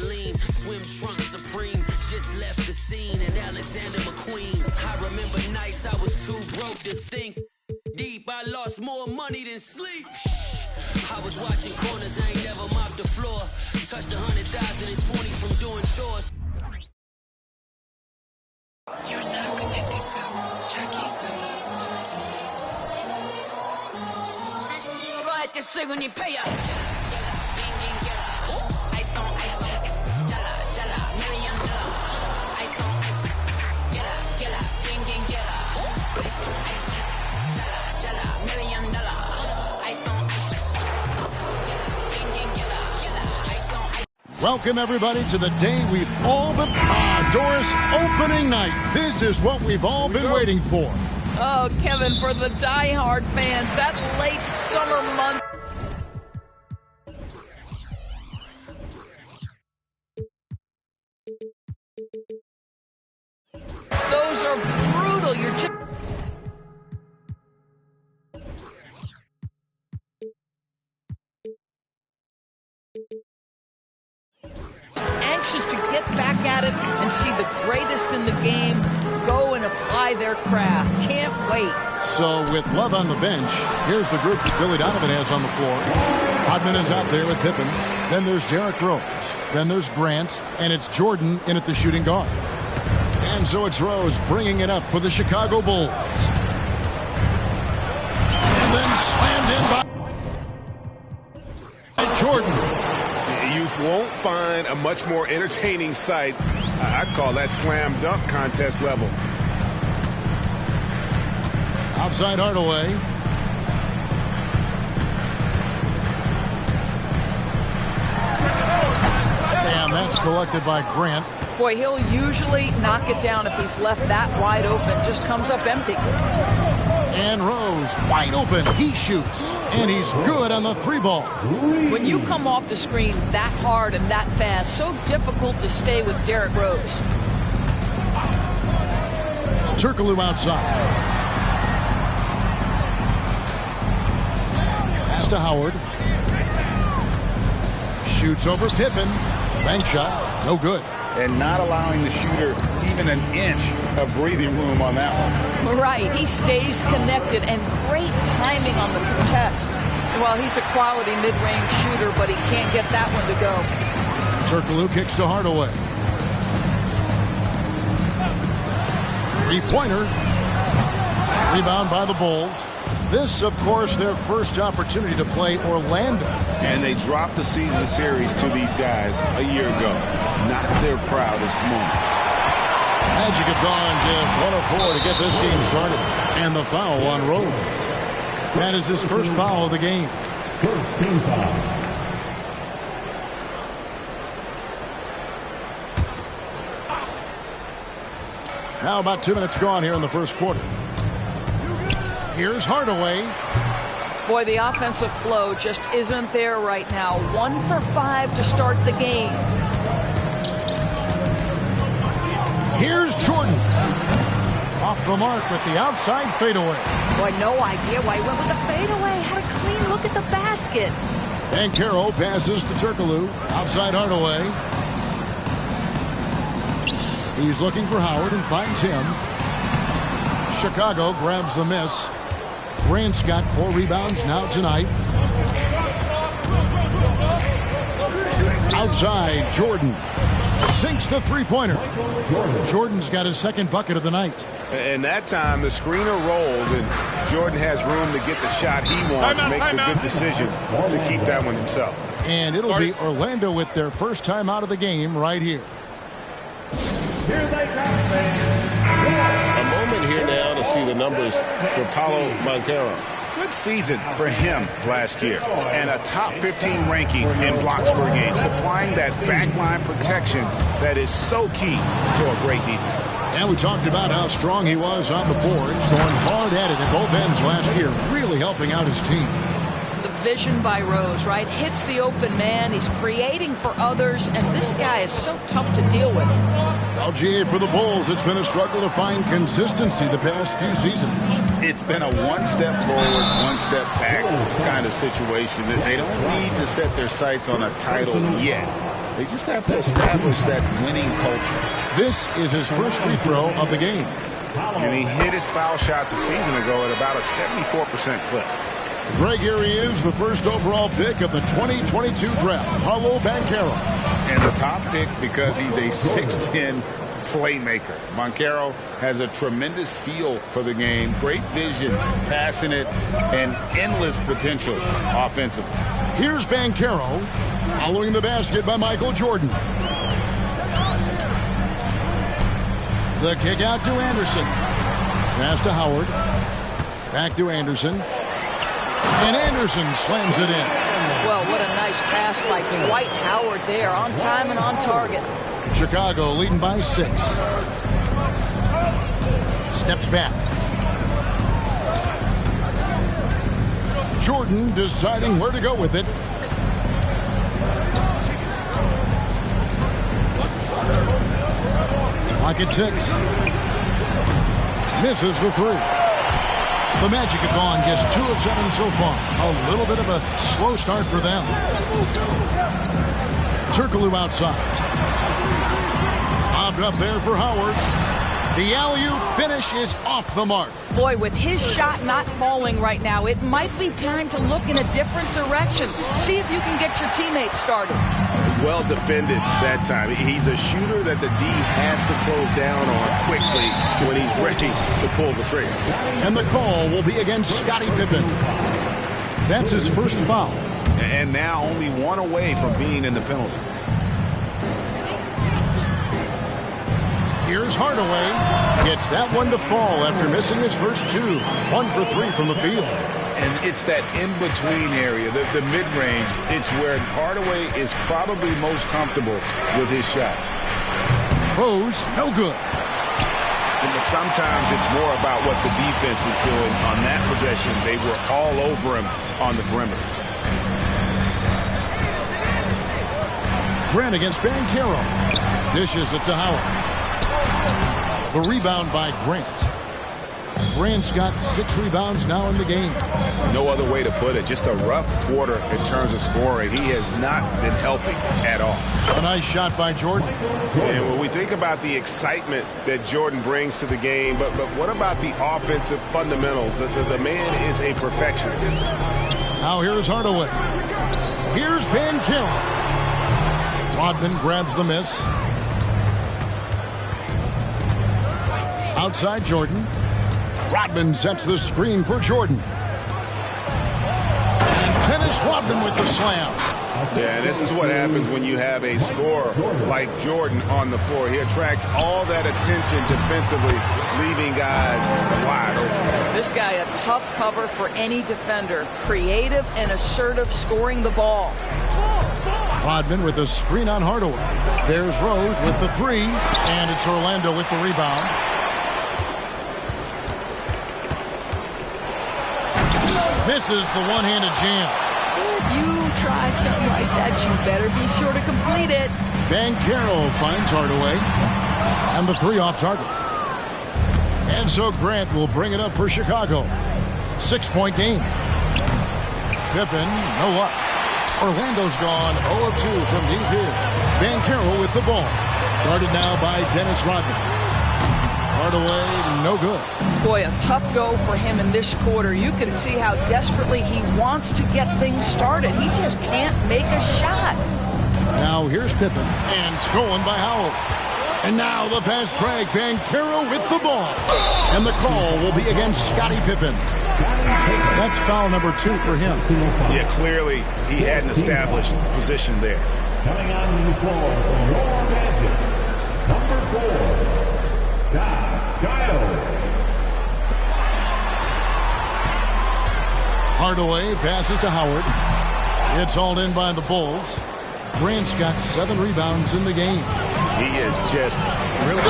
Maybelline, swim trunk supreme, just left the scene, and Alexander McQueen. I remember nights I was too broke to think deep. I lost more money than sleep. I was watching corners, I ain't never mopped the floor. Touched 100,000 in 20s from doing chores. You're now connected to Jackie Zulu. Este soy un impaya. Welcome, everybody, to the day we've all been... Doris, opening night. This is what we've all been waiting for. Oh, Kevin, for the die-hard fans, that late summer month. Those are brutal. You're just... anxious to get back at it and see the greatest in the game go and apply their craft. Can't wait. So with Love on the bench, here's the group that Billy Donovan has on the floor. Hodman is out there with Pippen. Then there's Derrick Rose. Then there's Grant. And it's Jordan in at the shooting guard. And so it's Rose bringing it up for the Chicago Bulls. And then slammed in by Jordan. You won't find a much more entertaining sight. I'd call that slam dunk contest level. Outside Hardaway. And that's collected by Grant. Boy, he'll usually knock it down if he's left that wide open. Just comes up empty. And Rose, wide open. He shoots. And he's good on the three ball. When you come off the screen that hard and that fast, so difficult to stay with Derrick Rose. Turkoglu outside. Pass to Howard. Shoots over Pippen. Bank shot. No good. And not allowing the shooter even an inch of breathing room on that one. Right. He stays connected and great timing on the contest. Well, he's a quality mid-range shooter, but he can't get that one to go. Turkoglu kicks to Hardaway. Three-pointer. Rebound by the Bulls. This, of course, their first opportunity to play Orlando. And they dropped the season series to these guys a year ago. Not their proudest moment. Magic have gone just 1 of 4 to get this game started. And the foul on Rose. That is his first foul of the game. First team foul. Now about 2 minutes gone here in the first quarter. Here's Hardaway. Boy, the offensive flow just isn't there right now. 1 for 5 to start the game. Here's Jordan. Off the mark with the outside fadeaway. Boy, no idea why he went with the fadeaway. Had a clean look at the basket. And Caro passes to Turkoglu. Outside Hardaway. He's looking for Howard and finds him. Chicago grabs the miss. Grant's got 4 rebounds now tonight. Outside, Jordan sinks the three-pointer. Jordan's got his second bucket of the night. And that time, the screener rolls, and Jordan has room to get the shot he wants. Makes a good decision to keep that one himself. And it'll be Orlando with their first time out of the game right here. Here they come, A moment here now to see the numbers for Paolo Banchero. Good season for him last year, and a top 15 ranking in blocks per game, supplying that backline protection that is so key to a great defense. And we talked about how strong he was on the boards, going hard at it at both ends last year, really helping out his team. The vision by Rose, right? Hits the open man. He's creating for others, and this guy is so tough to deal with. LGA for the Bulls, it's been a struggle to find consistency the past few seasons. It's been a one step forward, one step back kind of situation. That they don't need to set their sights on a title yet. They just have to establish that winning culture. This is his first free throw of the game. And he hit his foul shots a season ago at about a 74% clip. Greg, here he is, the first overall pick of the 2022 draft, Paolo Banchero. And the top pick because he's a 6'10" playmaker. Banchero has a tremendous feel for the game, great vision, passing it, and endless potential offensively. Here's Banchero, following the basket by Michael Jordan. The kick out to Anderson. Pass to Howard. Back to Anderson. And Anderson slams it in. Well, what a nice pass by Dwight Howard there, on time and on target. Chicago leading by 6. Steps back. Jordan deciding where to go with it. Pocket 6. Misses the 3. The Magic have gone just 2 of 7 so far. A little bit of a slow start for them. Turkoglu outside. Bobbed up there for Howard. The alley-oop finish is off the mark. Boy, with his shot not falling right now, it might be time to look in a different direction. See if you can get your teammates started. Well defended that time. He's a shooter that the D has to close down on quickly when he's ready to pull the trigger. And the call will be against Scottie Pippen. That's his first foul. And now only 1 away from being in the penalty. Here's Hardaway. Gets that one to fall after missing his first 2. 1 for 3 from the field. And it's that in-between area, the mid-range. It's where Hardaway is probably most comfortable with his shot. Rose, no good. And sometimes it's more about what the defense is doing on that possession. They were all over him on the perimeter. Grant against Banchero. Dishes it to Howard. The rebound by Grant. Grant's got 6 rebounds now in the game. No other way to put it. Just a rough quarter in terms of scoring. He has not been helping at all. A nice shot by Jordan. And when we think about the excitement that Jordan brings to the game, but what about the offensive fundamentals? The man is a perfectionist. Now here's Hardaway. Here's Banchero. Rodman grabs the miss. Outside Jordan. Rodman sets the screen for Jordan. Dennis Rodman with the slam. Yeah, this is what happens when you have a scorer like Jordan on the floor. He attracts all that attention defensively, leaving guys wide open. This guy a tough cover for any defender. Creative and assertive scoring the ball. Rodman with a screen on Hardaway. There's Rose with the 3, and it's Orlando with the rebound. Misses the one-handed jam. If you try something like that, you better be sure to complete it. Banchero finds Hardaway. And the 3 off target. And so Grant will bring it up for Chicago. 6-point game. Pippen, no luck. Orlando's gone 0 of 2 from deep here. Banchero with the ball. Guarded now by Dennis Rodman. Hardaway, no good. Boy, a tough go for him in this quarter. You can see how desperately he wants to get things started. He just can't make a shot. Now here's Pippen, and stolen by Howard. And now the fast break. Banchero with the ball. And the call will be against Scottie Pippen. That's foul number 2 for him. Yeah, clearly he had an established position there. Coming on the floor from your Magic, number 4, Scott Skiles. Hardaway passes to Howard. It's hauled in by the Bulls. Grant's got 7 rebounds in the game. He is just really...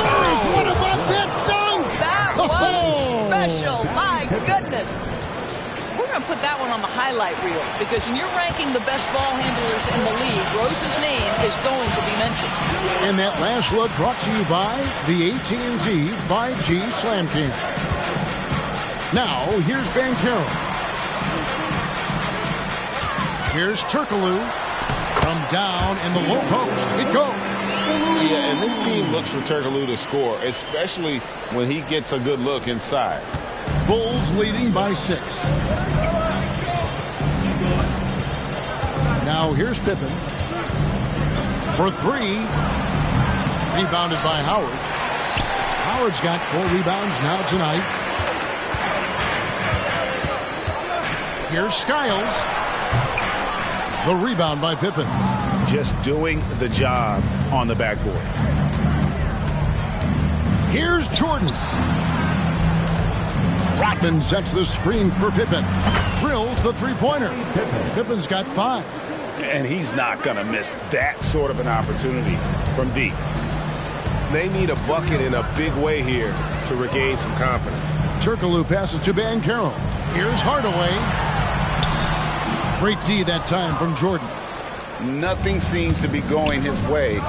What about that dunk? That was special. My goodness. We're going to put that one on the highlight reel because when you're ranking the best ball handlers in the league, Rose's name is going to be mentioned. And that last look brought to you by the AT&T 5G Slam Cam. Now, here's Banchero. Here's Turkoglu. From down in the low post, it goes. Yeah, and this team looks for Turkoglu to score, especially when he gets a good look inside. Bulls leading by 6. Now here's Pippen for 3. Rebounded by Howard. Howard's got 4 rebounds now tonight. Here's Skiles. The rebound by Pippen. Just doing the job on the backboard. Here's Jordan. Rodman sets the screen for Pippen. Drills the three-pointer. Pippen's got 5. And he's not going to miss that sort of an opportunity from deep. They need a bucket in a big way here to regain some confidence. Turkoglu passes to Banchero. Here's Hardaway. Great D that time from Jordan. Nothing seems to be going his way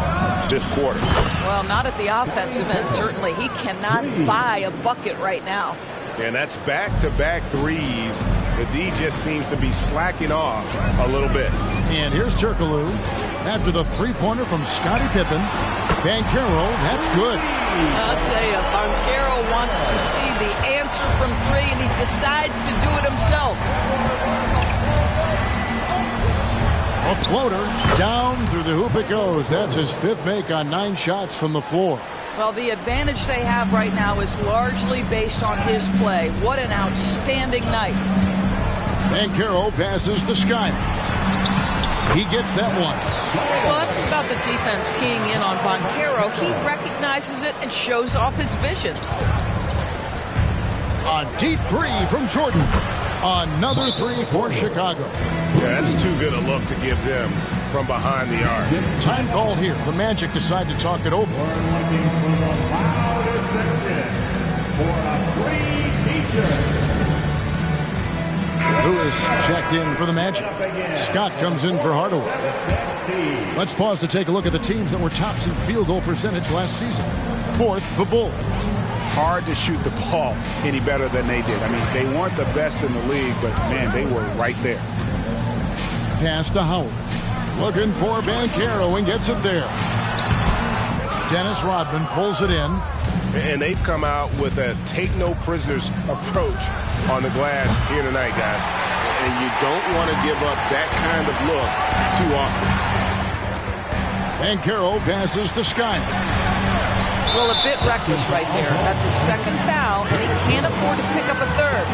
this quarter. Well, not at the offensive end, certainly. He cannot buy a bucket right now. And that's back-to-back threes. The D just seems to be slacking off a little bit. And here's Turkoglu. After the three-pointer from Scottie Pippen. Banchero, that's good. I'll tell you, Banchero wants to see the answer from 3, and he decides to do it himself. A floater. Down through the hoop it goes. That's his 5th make on 9 shots from the floor. Well, the advantage they have right now is largely based on his play. What an outstanding night. Banchero passes to Skiles. He gets that one. Well, that's about the defense keying in on Banchero. He recognizes it and shows off his vision. A deep 3 from Jordan. Another 3 for Chicago. Yeah, that's too good a look to give them from behind the arc. Time call here. The Magic decide to talk it over. Lewis checked in for the Magic. Scott comes in for Hardaway. Let's pause to take a look at the teams that were tops in field goal percentage last season. 4th, the Bulls. Hard to shoot the ball any better than they did. I mean, they weren't the best in the league, but, man, they were right there. Pass to Howard. Looking for Banchero and gets it there. Dennis Rodman pulls it in. And they've come out with a take-no-prisoners approach on the glass here tonight, guys. And you don't want to give up that kind of look too often. Banchero passes to Skiles. Well, a bit reckless right there. That's a 2nd foul, and he can't afford to pick up a 3rd.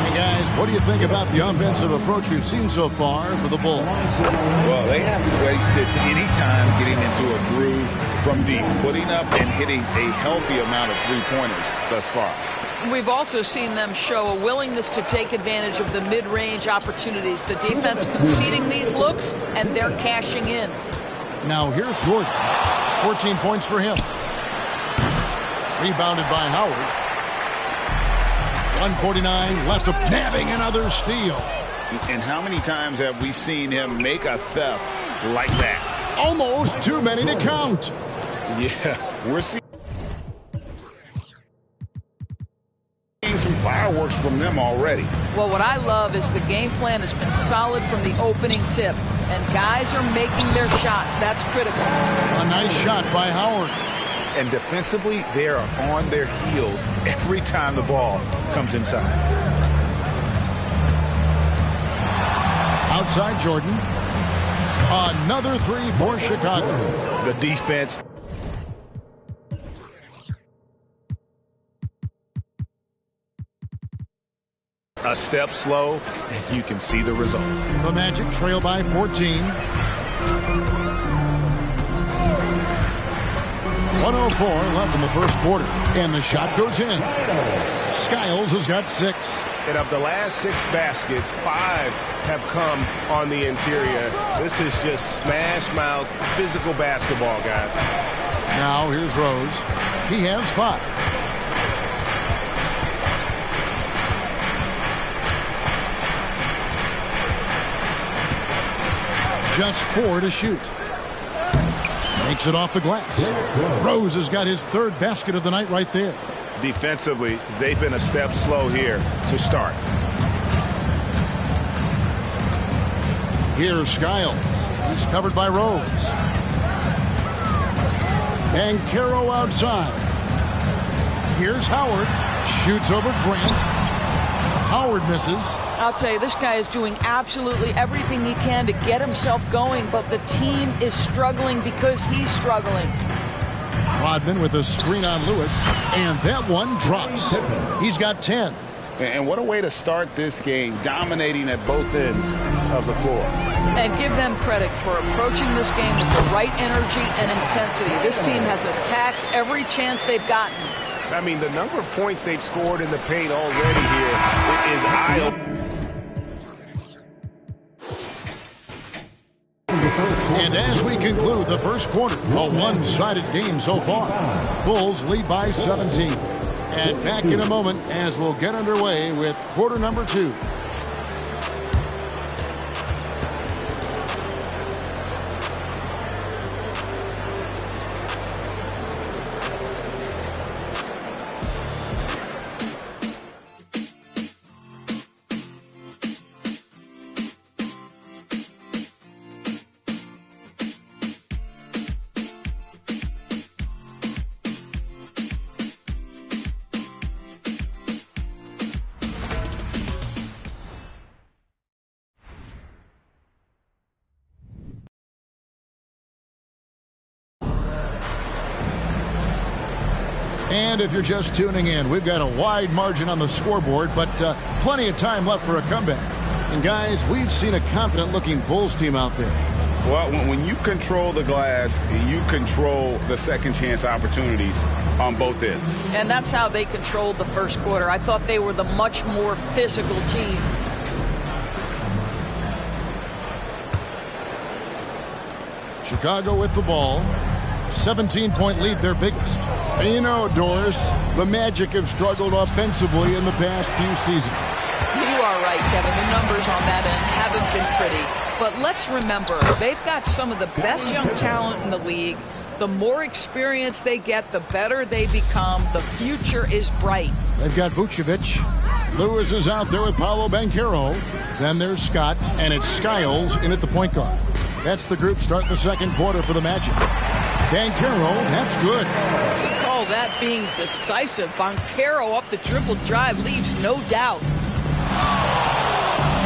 Hey, guys, what do you think about the offensive approach we've seen so far for the Bulls? Well, they haven't wasted any time getting into a groove from deep, putting up and hitting a healthy amount of three-pointers thus far. We've also seen them show a willingness to take advantage of the mid-range opportunities. The defense conceding these looks, and they're cashing in. Now here's Jordan. 14 points for him. Rebounded by Howard. 1:49 left, of nabbing another steal. And how many times have we seen him make a theft like that? Almost too many to count. Yeah, we're seeing some fireworks from them already. Well, what I love is the game plan has been solid from the opening tip, and guys are making their shots. That's critical. A nice shot by Howard. And defensively, they are on their heels every time the ball comes inside. Outside Jordan. Another 3 for Chicago. The defense. A step slow, and you can see the results. The Magic trail by 14. 1:04 left in the first quarter, and the shot goes in. Skiles has got 6. And of the last 6 baskets, 5 have come on the interior. This is just smash mouth physical basketball, guys. Now here's Rose. He has 5. Just 4 to shoot. Makes it off the glass. Rose has got his 3rd basket of the night right there. Defensively, they've been a step slow here to start. Here's Skiles. He's covered by Rose. And Caro outside. Here's Howard. Shoots over Grant. Howard misses. I'll tell you, this guy is doing absolutely everything he can to get himself going, but the team is struggling because he's struggling. Rodman with a screen on Lewis, and that one drops. He's got 10. And what a way to start this game, dominating at both ends of the floor. And give them credit for approaching this game with the right energy and intensity. This team has attacked every chance they've gotten. I mean, the number of points they've scored in the paint already here is eye-opening. And as we conclude the first quarter, a one-sided game so far. Bulls lead by 17. And back in a moment as we'll get underway with quarter number 2. And if you're just tuning in, we've got a wide margin on the scoreboard, but plenty of time left for a comeback. And guys, we've seen a confident-looking Bulls team out there. Well, when you control the glass, you control the second chance opportunities on both ends. And that's how they controlled the first quarter. I thought they were the much more physical team. Chicago with the ball. 17-point lead, their biggest. And you know, Doris, the Magic have struggled offensively in the past few seasons. You are right, Kevin. The numbers on that end haven't been pretty. But let's remember, they've got some of the best young talent in the league. The more experience they get, the better they become. The future is bright. They've got Vucevic. Lewis is out there with Paolo Banchero. Then there's Scott, and it's Skiles in at the point guard. That's the group starting the second quarter for the Magic. Banchero, that's good. We call that being decisive. Banchero up the triple drive leaves no doubt.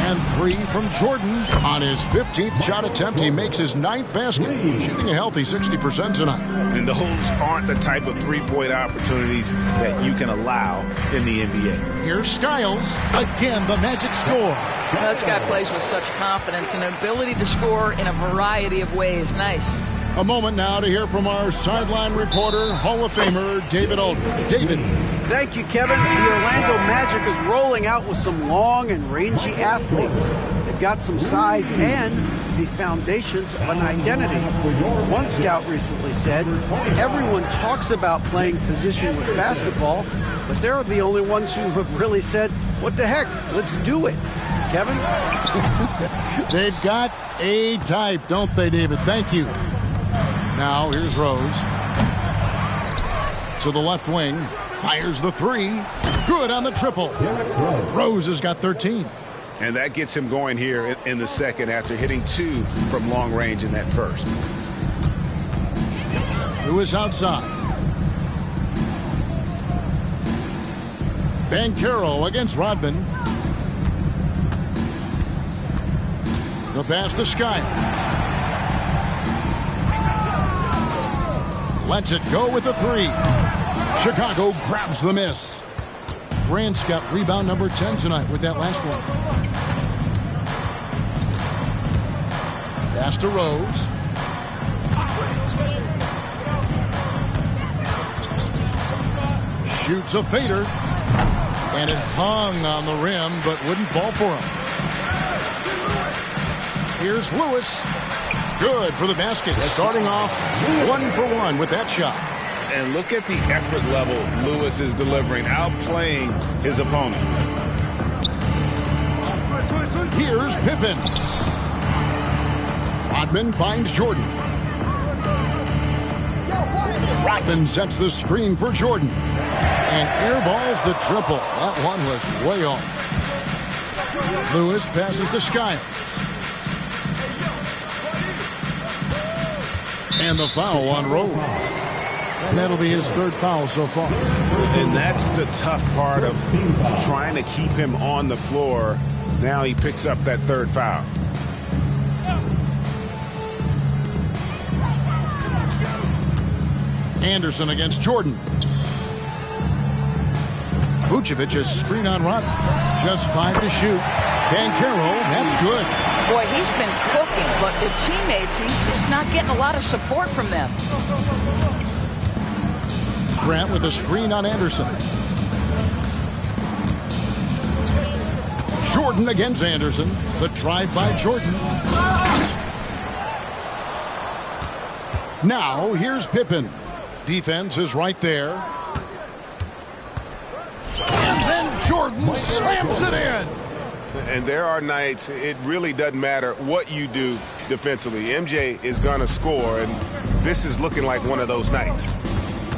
And 3 from Jordan. On his 15th shot attempt, he makes his 9th basket. Shooting a healthy 60% tonight. And those aren't the type of three-point opportunities that you can allow in the NBA. Here's Skiles. Again, the Magic score. This guy plays with such confidence and an ability to score in a variety of ways. Nice. A moment now to hear from our sideline reporter, Hall of Famer David Aldridge. David. Thank you, Kevin. The Orlando Magic is rolling out with some long and rangy athletes. They've got some size and the foundations of an identity. One scout recently said, everyone talks about playing positionless basketball, but they're the only ones who have really said, what the heck, let's do it. Kevin? They've got a type, don't they, David? Thank you. Now, here's Rose. To the left wing. Fires the 3. Good on the triple. Rose has got 13. And that gets him going here in the second after hitting 2 from long range in that first. Lewis outside. Banchero against Rodman. The pass to Skiles. Lets it go with the 3. Chicago grabs the miss. Grant's got rebound number 10 tonight with that last one. Pass to Rose. Shoots a fader. And it hung on the rim, but wouldn't fall for him. Here's Lewis. Good for the basket. Starting off 1 for 1 with that shot. And look at the effort level Lewis is delivering, outplaying his opponent. Here's Pippen. Rodman finds Jordan. Rodman sets the screen for Jordan. And airballs the triple. That one was way off. Lewis passes to Skiles. And the foul on Rose. And that'll be his third foul so far. And that's the tough part of trying to keep him on the floor. Now he picks up that third foul. Anderson against Jordan. Vucevic is screen on Rodman. Just 5 to shoot. Banchero, that's good. Boy, he's been cooking, but the teammates, he's just not getting a lot of support from them. Grant with a screen on Anderson. Jordan against Anderson. The drive by Jordan. Now, here's Pippen. Defense is right there. And then Jordan slams it in. And there are nights it really doesn't matter what you do defensively. MJ is going to score, and this is looking like one of those nights.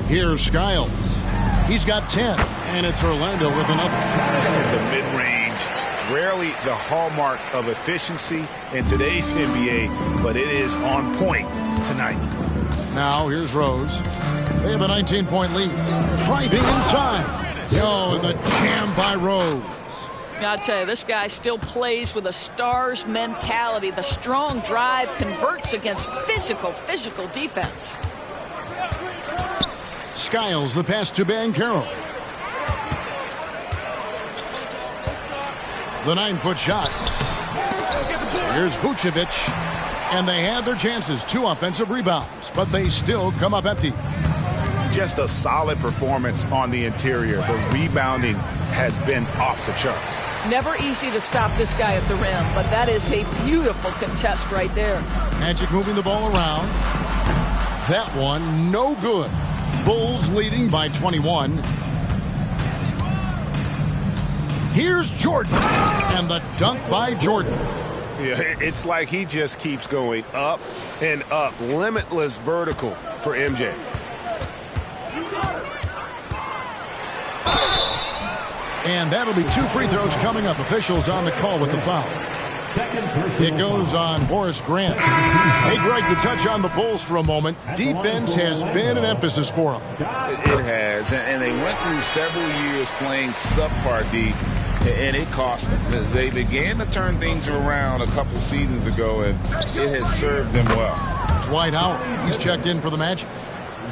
Here's Skiles. He's got 10, and it's Orlando with another. The mid-range, rarely the hallmark of efficiency in today's NBA, but it is on point tonight. Now here's Rose. They have a 19-point lead. Driving inside. And the jam by Rose. I'll tell you, this guy still plays with a Stars mentality. The strong drive converts against physical defense. Skiles, the pass to Banchero. The 9-foot shot. Here's Vucevic. And they had their chances. 2 offensive rebounds, but they still come up empty. Just a solid performance on the interior. The rebounding has been off the charts. Never easy to stop this guy at the rim, but that is a beautiful contest right there. Magic moving the ball around. That one, no good. Bulls leading by 21. Here's Jordan. And the dunk by Jordan. Yeah, it's like he just keeps going up and up. Limitless vertical for MJ. And that'll be 2 free throws coming up. Officials on the call with the foul. It goes on Horace Grant. Hey, Greg, to touch on the Bulls for a moment. Defense has been an emphasis for them. It has, and they went through several years playing subpar D, and it cost them. They began to turn things around a couple seasons ago, and it has served them well. Dwight Howard, he's checked in for the Magic.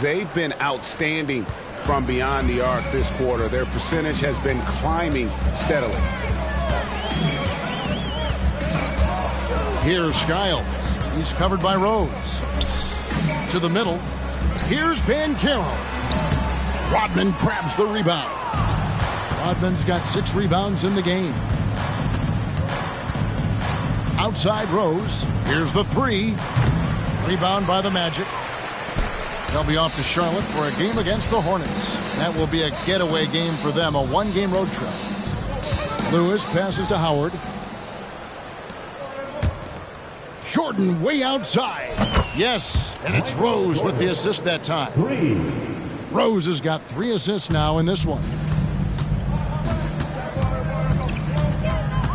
They've been outstanding from beyond the arc this quarter. Their percentage has been climbing steadily. Here's Skiles. He's covered by Rose. To the middle. Here's Banchero. Rodman grabs the rebound. Rodman's got 6 rebounds in the game. Outside Rose. Here's the 3. Rebound by the Magic. They'll be off to Charlotte for a game against the Hornets. That will be a getaway game for them, a 1-game road trip. Lewis passes to Howard. Jordan way outside. Yes, and it's Rose with the assist that time. Rose has got 3 assists now in this one.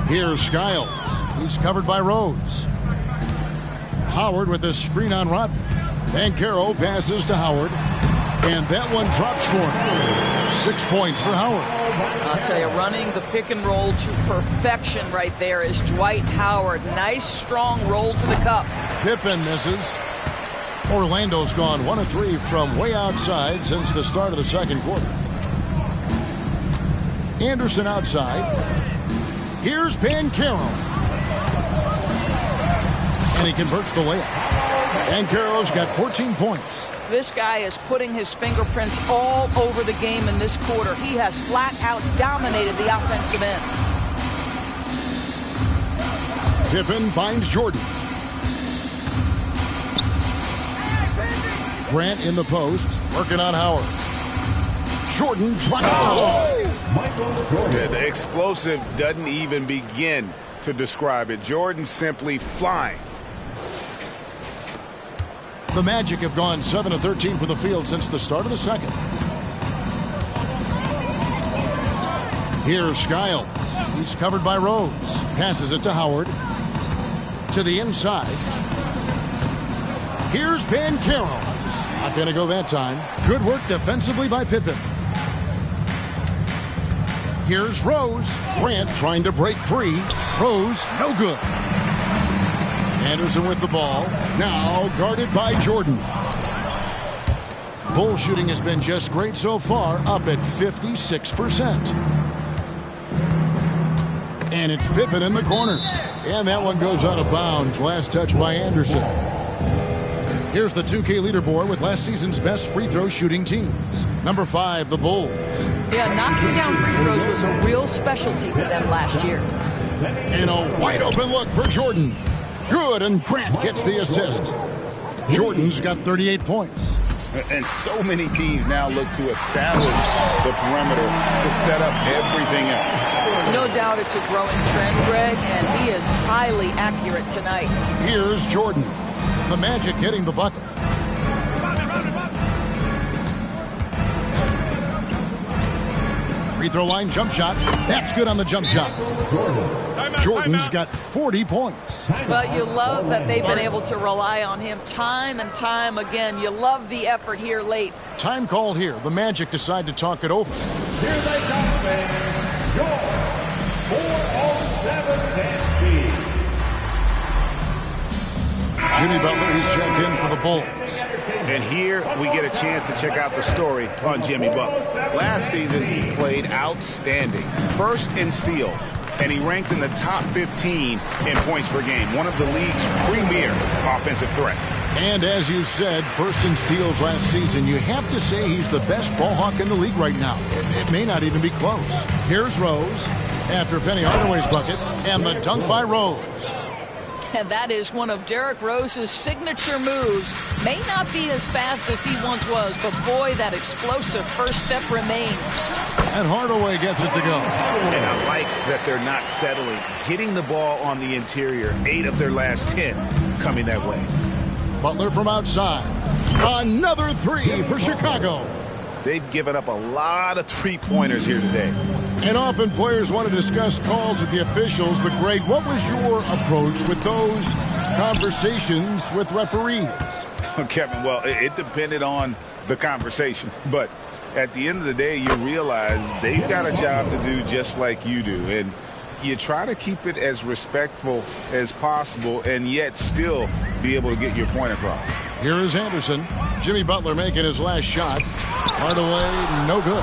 Here's Skiles. He's covered by Rose. Howard with a screen on Rodman. Banchero passes to Howard. And that one drops for him. 6 points for Howard. I'll tell you, running the pick and roll to perfection right there is Dwight Howard. Nice, strong roll to the cup. Pippen misses. Orlando's gone 1 of 3 from way outside since the start of the second quarter. Anderson outside. Here's Banchero. And he converts the layup. Banchero's got 14 points. This guy is putting his fingerprints all over the game in this quarter. He has flat out dominated the offensive end. Pippen finds Jordan. Grant in the post, working on Howard. Jordan The explosive doesn't even begin to describe it. Jordan simply flying. The Magic have gone 7 of 13 for the field since the start of the second. Here's Skiles. He's covered by Rose. Passes it to Howard. To the inside. Here's Banchero. Not going to go that time. Good work defensively by Pippen. Here's Rose. Grant trying to break free. Rose, no good. Anderson with the ball. Now guarded by Jordan. Bull shooting has been just great so far, up at 56%. And it's Pippen in the corner. And that one goes out of bounds. Last touch by Anderson. Here's the 2K leaderboard with last season's best free throw shooting teams. Number 5, the Bulls. Yeah, knocking down free throws was a real specialty for them last year. And a wide open look for Jordan. Good, and Grant gets the assist. Jordan's got 38 points. And so many teams now look to establish the perimeter to set up everything else. No doubt it's a growing trend, Greg, and he is highly accurate tonight. Here's Jordan. The Magic getting the bucket. Free throw line jump shot. That's good on the jump shot. Jordan's got 40 points. But you love that they've been able to rely on him time and time again. You love the effort here late. Time called here. The Magic decide to talk it over. Here they come, fans. Your 407 and Jimmy Butler, he's checked in for the Bulls. And here we get a chance to check out the story on Jimmy Butler. Last season, he played outstanding. First in steals, and he ranked in the top 15 in points per game, one of the league's premier offensive threats. And as you said, first in steals last season, you have to say he's the best ball hawk in the league right now. It may not even be close. Here's Rose after Penny Hardaway's bucket, and the dunk by Rose. And that is one of Derrick Rose's signature moves. May not be as fast as he once was, but boy, that explosive first step remains. And Hardaway gets it to go. And I like that they're not settling. Hitting the ball on the interior, 8 of their last 10 coming that way. Butler from outside. Another 3 for Chicago. They've given up a lot of three-pointers here today. And often players want to discuss calls with the officials, but Greg, what was your approach with those conversations with referees? Kevin, well, it depended on the conversation, but at the end of the day, you realize they've got a job to do just like you do, and you try to keep it as respectful as possible and yet still be able to get your point across. Here is Anderson. Jimmy Butler making his last shot. Hardaway, no good.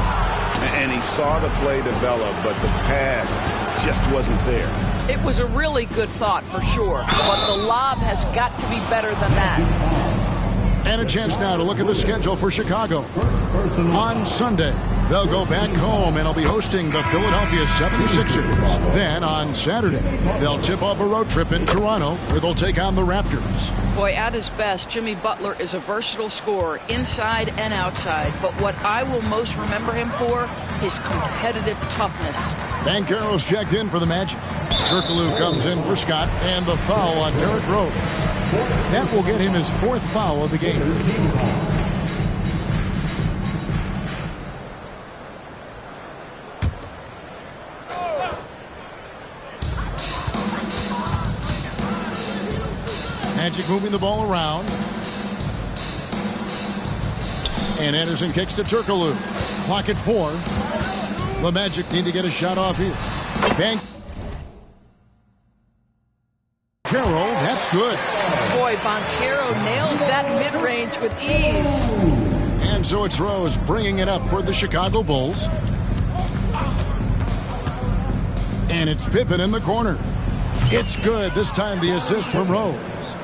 And he saw the play develop, but the pass just wasn't there. It was a really good thought for sure, but the lob has got to be better than that. And a chance now to look at the schedule for Chicago. On Sunday, they'll go back home and will be hosting the Philadelphia 76ers. Then on Saturday, they'll tip off a road trip in Toronto where they'll take on the Raptors. Boy, at his best, Jimmy Butler is a versatile scorer inside and outside. But what I will most remember him for is competitive toughness. Banchero's checked in for the Magic. Turkoglu comes in for Scott, and the foul on Derrick Rose. That will get him his 4th foul of the game. Magic moving the ball around. And Anderson kicks to Turkoglu. Clock at 4. The Magic need to get a shot off here. Banchero, that's good. Boy, Banchero nails that mid-range with ease. And so it's Rose bringing it up for the Chicago Bulls. And it's Pippen in the corner. It's good. This time the assist from Rose.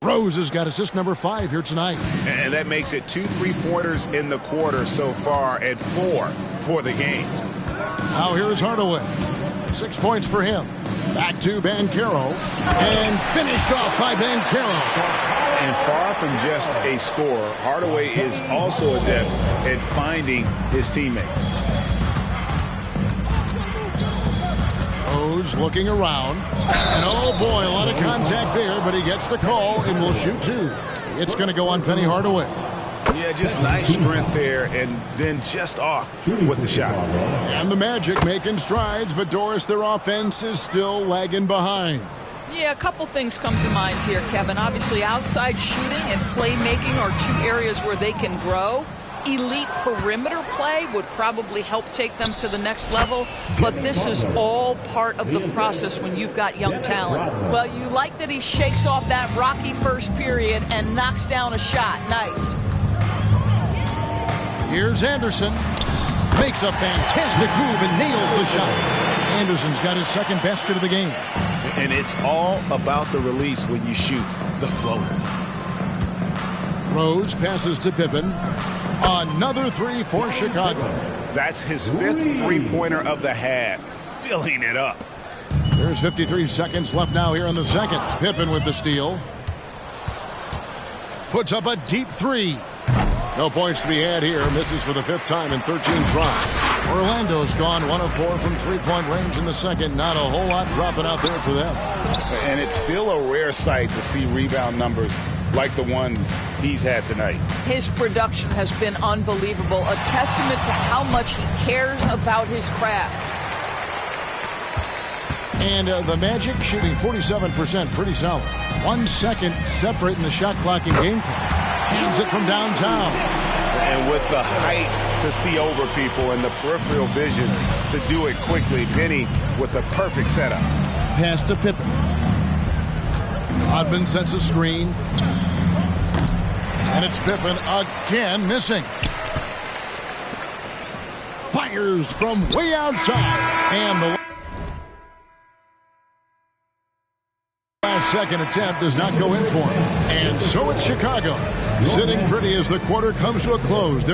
Rose has got assist number 5 here tonight. And that makes it 2 3-pointers in the quarter so far and 4 for the game. Now here's Hardaway. 6 points for him. Back to Banchero. And finished off by Banchero. And far from just a scorer, Hardaway is also adept at finding his teammates. Rose looking around. And oh boy, a lot of contact there, but he gets the call and will shoot 2. It's going to go on Penny Hardaway. Yeah, just nice strength there, and then just off with the shot. And the Magic making strides, but Doris, their offense is still lagging behind. Yeah, a couple things come to mind here, Kevin. Obviously, outside shooting and playmaking are two areas where they can grow. Elite perimeter play would probably help take them to the next level, but this is all part of the process when you've got young talent. Well, you like that he shakes off that rocky first period and knocks down a shot. Nice. Here's Anderson. Makes a fantastic move and nails the shot. Anderson's got his second basket of the game. And it's all about the release when you shoot the floater. Rose passes to Pippen. Another three for Chicago. That's his fifth three-pointer of the half. Filling it up. There's 53 seconds left now here in the second. Pippen with the steal. Puts up a deep three. No points to be had here. Misses for the fifth time in 13 tries. Orlando's gone 1 of 4 from three-point range in the second. Not a whole lot dropping out there for them. And it's still a rare sight to see rebound numbers like the ones he's had tonight. His production has been unbelievable, a testament to how much he cares about his craft. And the Magic shooting 47%, pretty solid. 1 second separating the shot clock and game clock. Hands it from downtown. And with the height to see over people and the peripheral vision to do it quickly, Penny with the perfect setup. Pass to Pippen. Rodman sets a screen. And it's Pippen again missing. Fires from way outside. And the last second attempt does not go in for him. And so it's Chicago. Sitting pretty as the quarter comes to a close.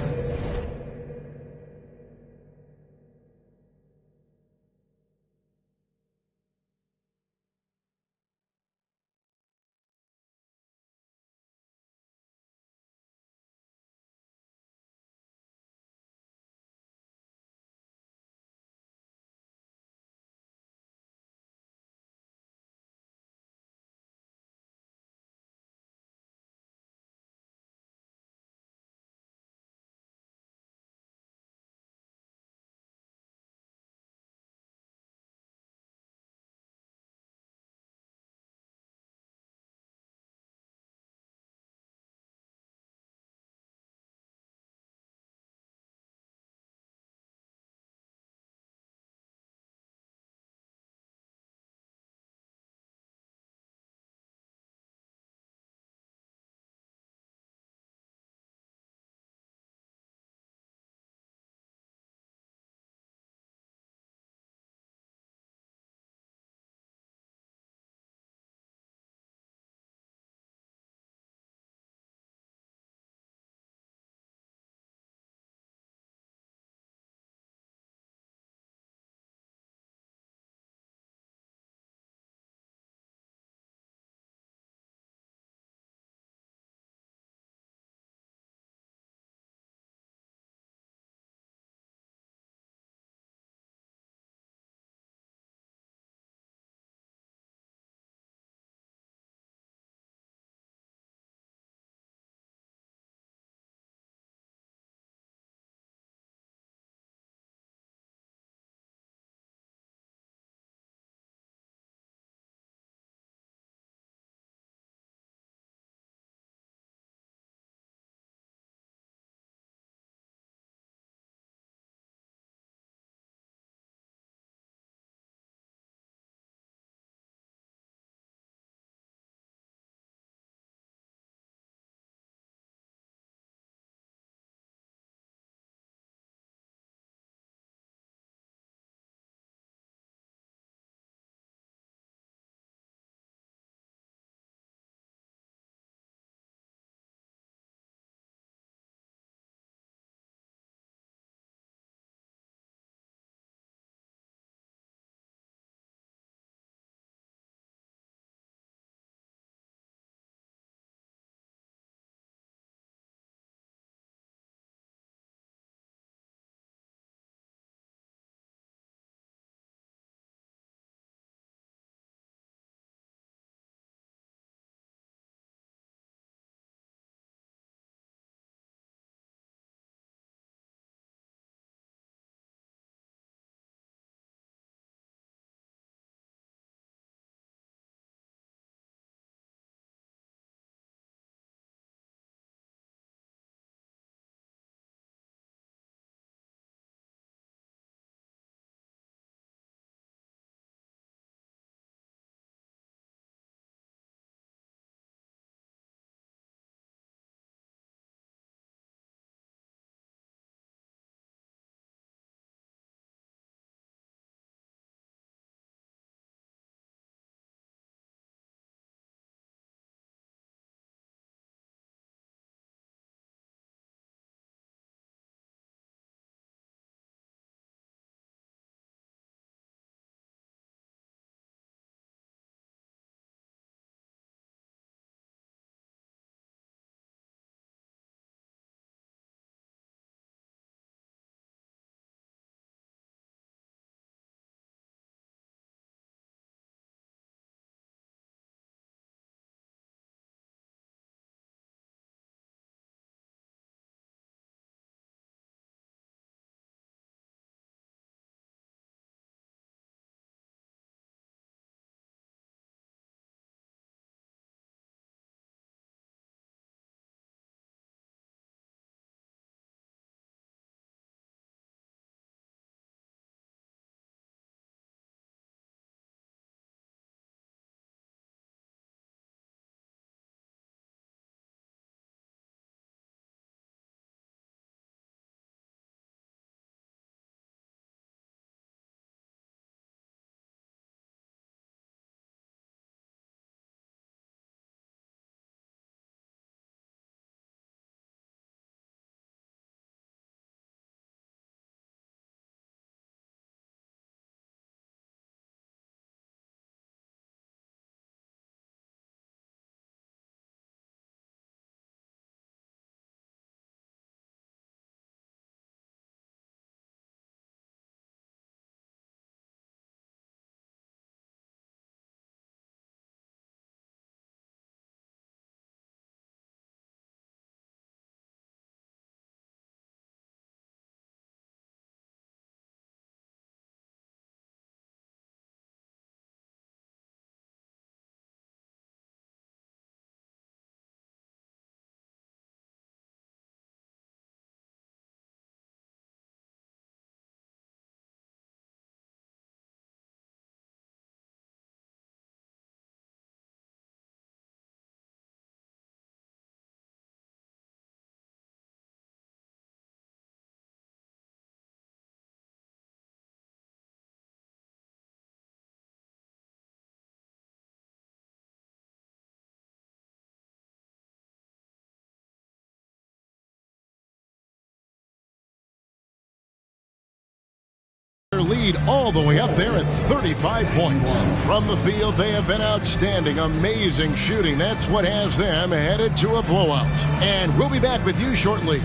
lead all the way up there at 35 points. From the field, they have been outstanding. Amazing shooting. That's what has them headed to a blowout. And we'll be back with you shortly.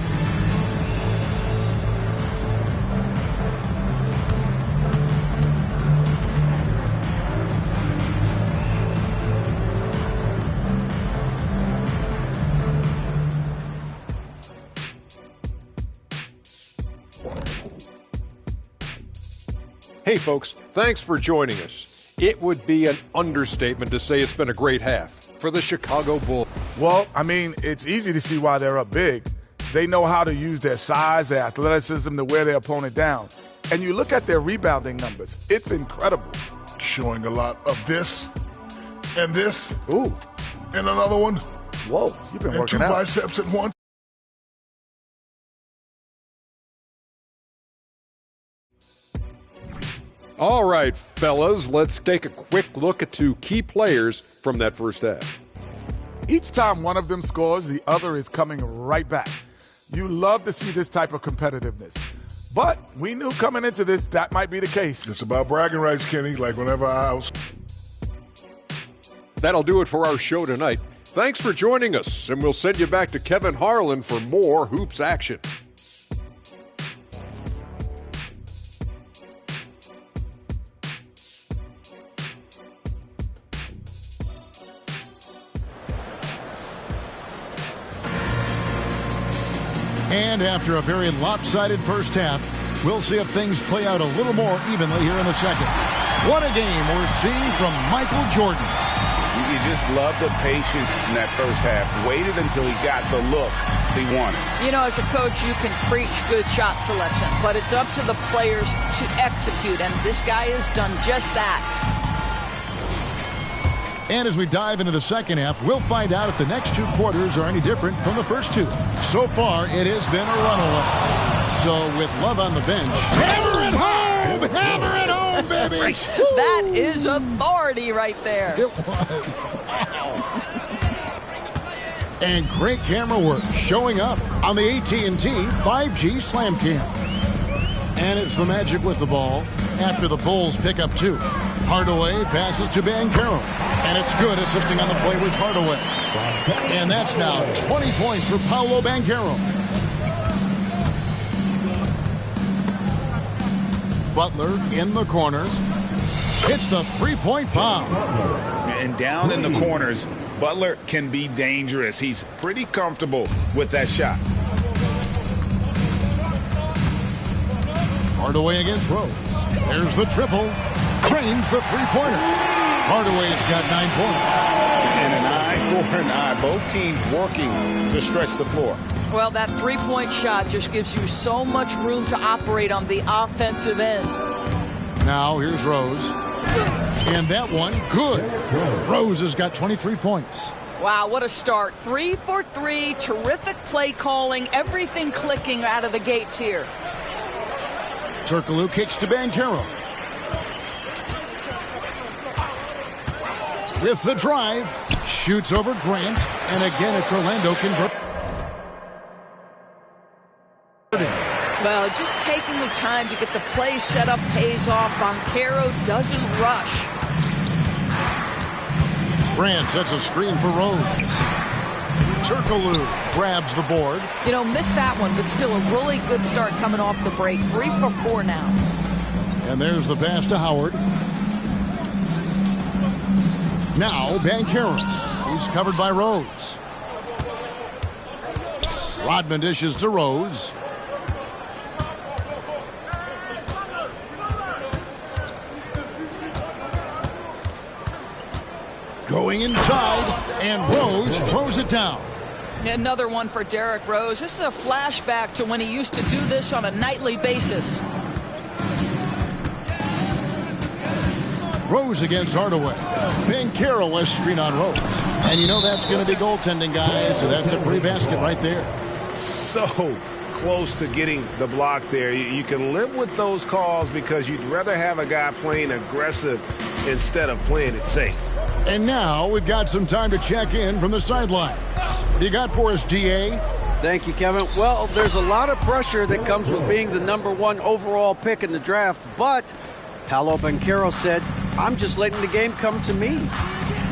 Hey folks, thanks for joining us. It would be an understatement to say it's been a great half for the Chicago Bulls. Well, I mean, it's easy to see why they're up big. They know how to use their size, their athleticism to wear their opponent down. And you look at their rebounding numbers, it's incredible. Showing a lot of this and this. Ooh. And another one. Whoa, you've been and working two out. biceps at once. All right, fellas, let's take a quick look at two key players from that first half. Each time one of them scores, the other is coming right back. You love to see this type of competitiveness. But we knew coming into this that might be the case. It's about bragging rights, Kenny, like whenever I was. That'll do it for our show tonight. Thanks for joining us, and we'll send you back to Kevin Harlan for more Hoops action. And after a very lopsided first half, we'll see if things play out a little more evenly here in the second. What a game we're seeing from Michael Jordan. You just love the patience in that first half. Waited until he got the look he wanted. You know, as a coach, you can preach good shot selection, but it's up to the players to execute, and this guy has done just that. And as we dive into the second half, we'll find out if the next two quarters are any different from the first two. So far, it has been a runaway. So with Love on the bench, hammer it home! Hammer it home, baby! That is authority right there. It was. Wow. And great camera work showing up on the AT&T 5G Slam Cam. And it's the Magic with the ball after the Bulls pick up two. Hardaway passes to Banchero, and it's good, assisting on the play with Hardaway. And that's now 20 points for Paolo Banchero. Butler in the corners. Hits the three-point bomb. And down in the corners, Butler can be dangerous. He's pretty comfortable with that shot. Hardaway against Rose. There's the triple. Drains the three-pointer. Hardaway's got 9 points. And an eye for an eye. Both teams working to stretch the floor. Well, that three-point shot just gives you so much room to operate on the offensive end. Now here's Rose. And that one, good. Rose has got 23 points. Wow, what a start. 3 for 3. Terrific play calling. Everything clicking out of the gates here. Turkoglu kicks to Banchero. With the drive, shoots over Grant, and again it's Orlando converting. Well, just taking the time to get the play set up pays off. Banchero doesn't rush. Grant sets a screen for Rose. Turkoglu grabs the board. You know, missed that one, but still a really good start coming off the break. 3 for 4 now. And there's the pass to Howard. Now Banchero. He's covered by Rose. Rodman dishes to Rose. Going inside, and Rose throws it down. Another one for Derrick Rose. This is a flashback to when he used to do this on a nightly basis. Rose against Hardaway. Banchero has screen on Rose. And you know that's going to be goaltending, guys. So that's a free basket right there. So close to getting the block there. You can live with those calls because you'd rather have a guy playing aggressive instead of playing it safe. And now we've got some time to check in from the sideline. What do you got for us, DA? Thank you, Kevin. Well, there's a lot of pressure that comes with being the #1 overall pick in the draft, but Paolo Banchero said, "I'm just letting the game come to me.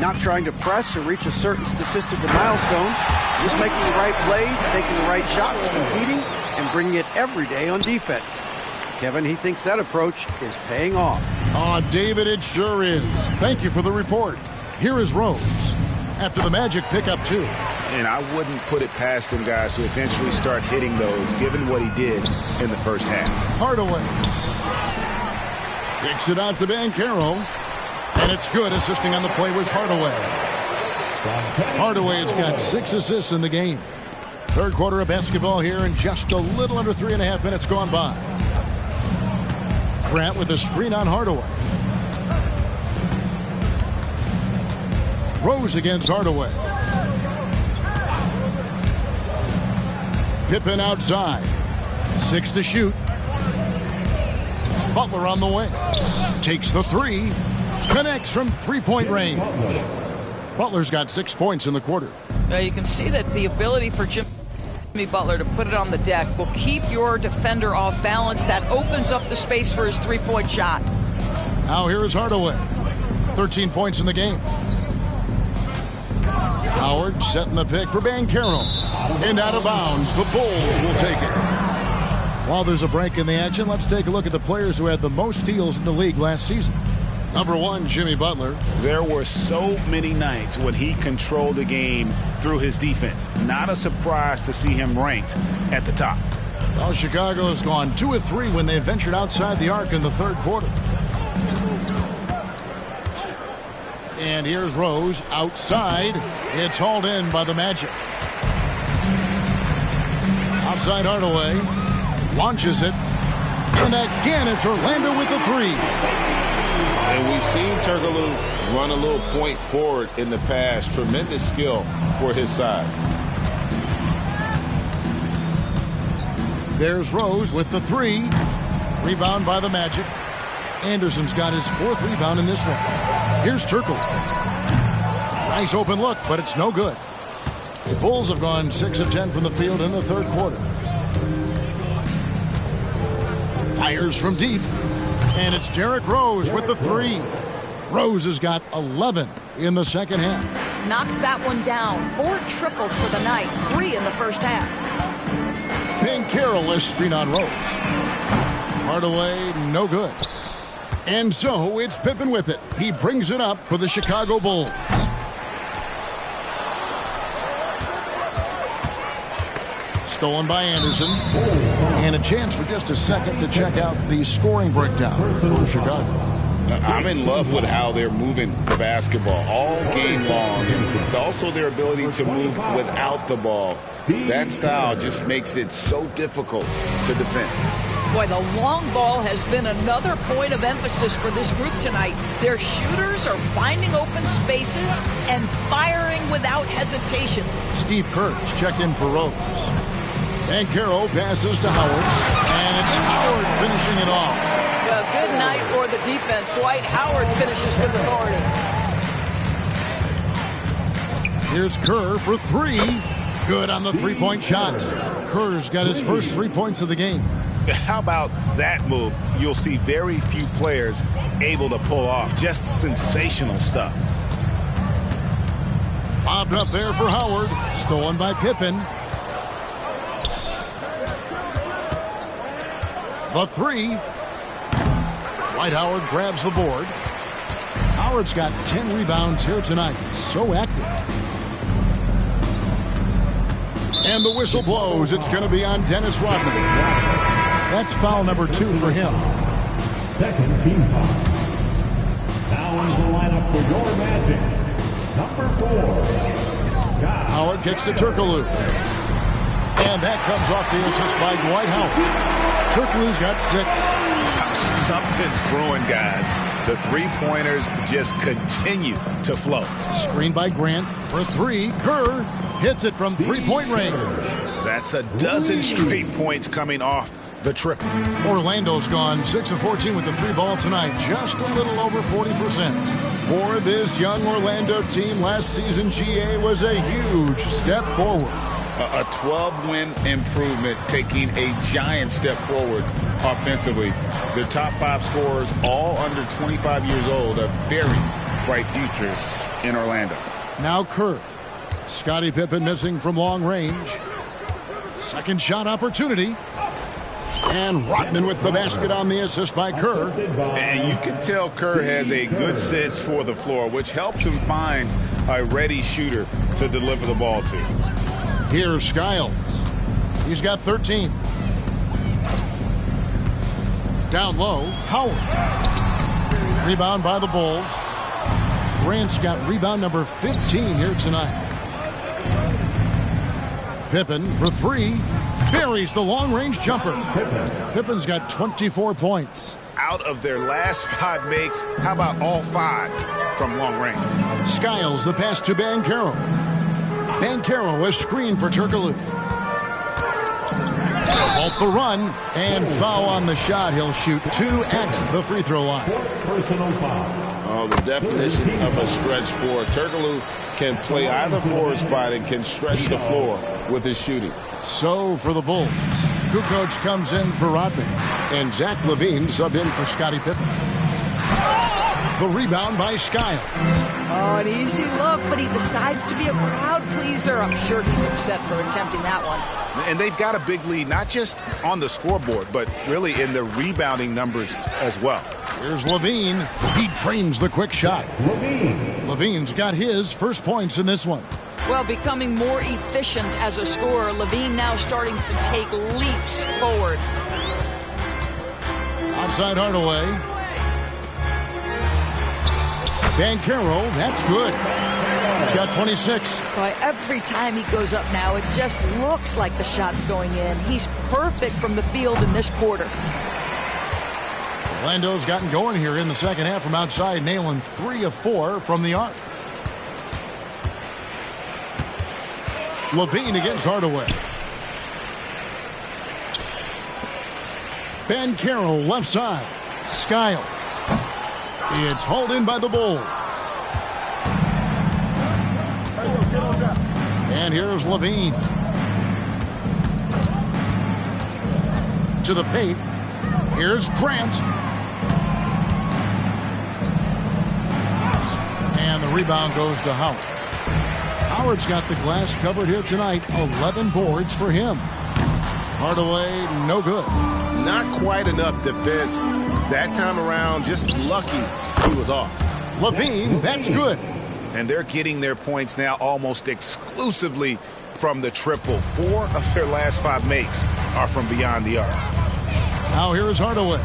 Not trying to press or reach a certain statistical milestone, just making the right plays, taking the right shots, competing, and bringing it every day on defense." Kevin, he thinks that approach is paying off. Oh, David, it sure is. Thank you for the report. Here is Rose after the Magic pick up 2. And I wouldn't put it past him, guys, to eventually start hitting those, given what he did in the first half. Hardaway kicks it out to Banchero, and it's good, assisting on the play with Hardaway. Hardaway has got 6 assists in the game. Third quarter of basketball here, and just a little under 3.5 minutes gone by. Grant with a screen on Hardaway. Rose against Hardaway. Pippen outside. 6 to shoot. Butler on the wing. Takes the 3. Connects from three-point range. Butler's got 6 points in the quarter. Now you can see that the ability for Jimmy Butler to put it on the deck will keep your defender off balance. That opens up the space for his three-point shot. Now here is Hardaway. 13 points in the game. Howard setting the pick for Banchero. And out of bounds, the Bulls will take it. While there's a break in the action, let's take a look at the players who had the most steals in the league last season. Number 1, Jimmy Butler. There were so many nights when he controlled the game through his defense. Not a surprise to see him ranked at the top. Well, Chicago has gone 2 of 3 when they ventured outside the arc in the third quarter. And here's Rose outside. It's hauled in by the Magic. Outside Hardaway. Launches it. And again, it's Orlando with the 3. And we've seen Turkoglu run a little point forward in the past. Tremendous skill for his size. There's Rose with the 3. Rebound by the Magic. Anderson's got his 4th rebound in this one. Here's Turkoglu. Nice open look, but it's no good. The Bulls have gone 6 of 10 from the field in the third quarter. Fires from deep. And it's Derrick Rose with the 3. Rose has got 11 in the second half. Knocks that one down. 4 triples for the night. 3 in the first half. Banchero screen on Rose. Hardaway, no good. And so it's Pippen with it. He brings it up for the Chicago Bulls. Stolen by Anderson. And a chance for just a second to check out the scoring breakdown for Chicago. I'm in love with how they're moving the basketball all game long, and also their ability to move without the ball. That style just makes it so difficult to defend. Boy, the long ball has been another point of emphasis for this group tonight. Their shooters are finding open spaces and firing without hesitation. Steve Kerr's checked in for Rose. Banchero passes to Howard, and it's Howard finishing it off. A good night for the defense. Dwight Howard finishes with authority. Here's Kerr for 3. Good on the three-point shot. Kerr's got his first 3 points of the game. How about that move? You'll see very few players able to pull off. Just sensational stuff. Bobbed up there for Howard. Stolen by Pippen. The 3. Dwight Howard grabs the board. Howard's got 10 rebounds here tonight. So active. And the whistle blows. It's going to be on Dennis Rodman. That's foul number 2 for him. Second team foul. Now in the lineup for your Magic, number 4. Howard kicks to Turkoglu. And that comes off the assist by Dwight Howard. Turkoglu's got 6. Something's brewing, guys. The three-pointers just continue to flow. Screen by Grant for 3. Kerr hits it from three-point range. That's a dozen straight points coming off the triple. Orlando's gone 6 of 14 with the 3 ball tonight. Just a little over 40%. For this young Orlando team, last season GA was a huge step forward. A 12-win improvement, taking a giant step forward offensively. Their top 5 scorers, all under 25 years old, a very bright future in Orlando. Now Kerr. Scottie Pippen missing from long range. Second shot opportunity. And Rodman with the basket on the assist by Kerr. And you can tell Kerr has a good sense for the floor, which helps him find a ready shooter to deliver the ball to. Here's Skiles. He's got 13. Down low, Howard. Rebound by the Bulls. Grant's got rebound number 15 here tonight. Pippen for 3. Buries the long-range jumper. Pippen's got 24 points. Out of their last 5 makes, how about all 5 from long range? Skiles the pass to Banchero. Banchero a screen for Turkoglu. Vault the run and foul on the shot. He'll shoot 2 at the free throw line. Oh, the definition of a stretch four. Turkoglu can play either forward spot and can stretch the floor with his shooting. So for the Bulls, Kukoc comes in for Rodman, and Zach LaVine sub in for Scottie Pippen. The rebound by Skiles. Oh, an easy look, but he decides to be a crowd pleaser. I'm sure he's upset for attempting that one. And they've got a big lead, not just on the scoreboard, but really in the rebounding numbers as well. Here's LaVine. He drains the quick shot. LaVine's got his first points in this one. Well, becoming more efficient as a scorer, LaVine now starting to take leaps forward. Outside Hardaway. Banchero, that's good. He's got 26. Boy, every time he goes up now, it just looks like the shot's going in. He's perfect from the field in this quarter. Orlando's gotten going here in the second half from outside, nailing 3 of 4 from the arc. LaVine against Hardaway. Banchero left side. Skiles. It's hauled in by the Bulls. And here's LaVine. To the paint. Here's Grant. And the rebound goes to Howard. Howard's got the glass covered here tonight. 11 boards for him. Hardaway, no good. Not quite enough defense that time around. Just lucky he was off. LaVine, that's good. And they're getting their points now almost exclusively from the triple. 4 of their last 5 makes are from beyond the arc. Now here is Hardaway.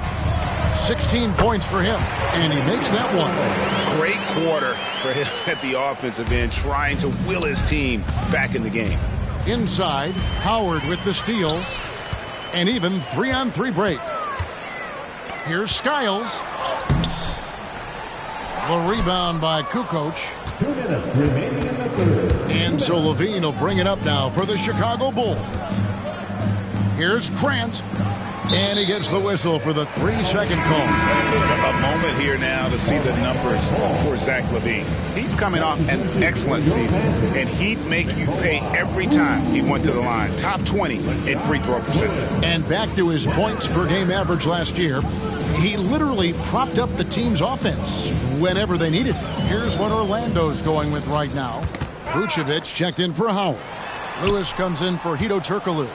16 points for him, and he makes that one. Great quarter for him at the offensive end, trying to will his team back in the game. Inside, Howard with the steal, and even 3-on-3 break. Here's Skiles. The rebound by Kukoc. 2 minutes remaining in the third. And so LaVine will bring it up now for the Chicago Bulls. Here's Grant. And he gets the whistle for the 3-second call. A moment here now to see the numbers for Zach LaVine. He's coming off an excellent season, and he'd make you pay every time he went to the line. Top 20 in free throw percentage. And back to his points per game average last year, he literally propped up the team's offense whenever they needed it. Here's what Orlando's going with right now. Vucevic checked in for Howard. Lewis comes in for Hedo Turkoglu.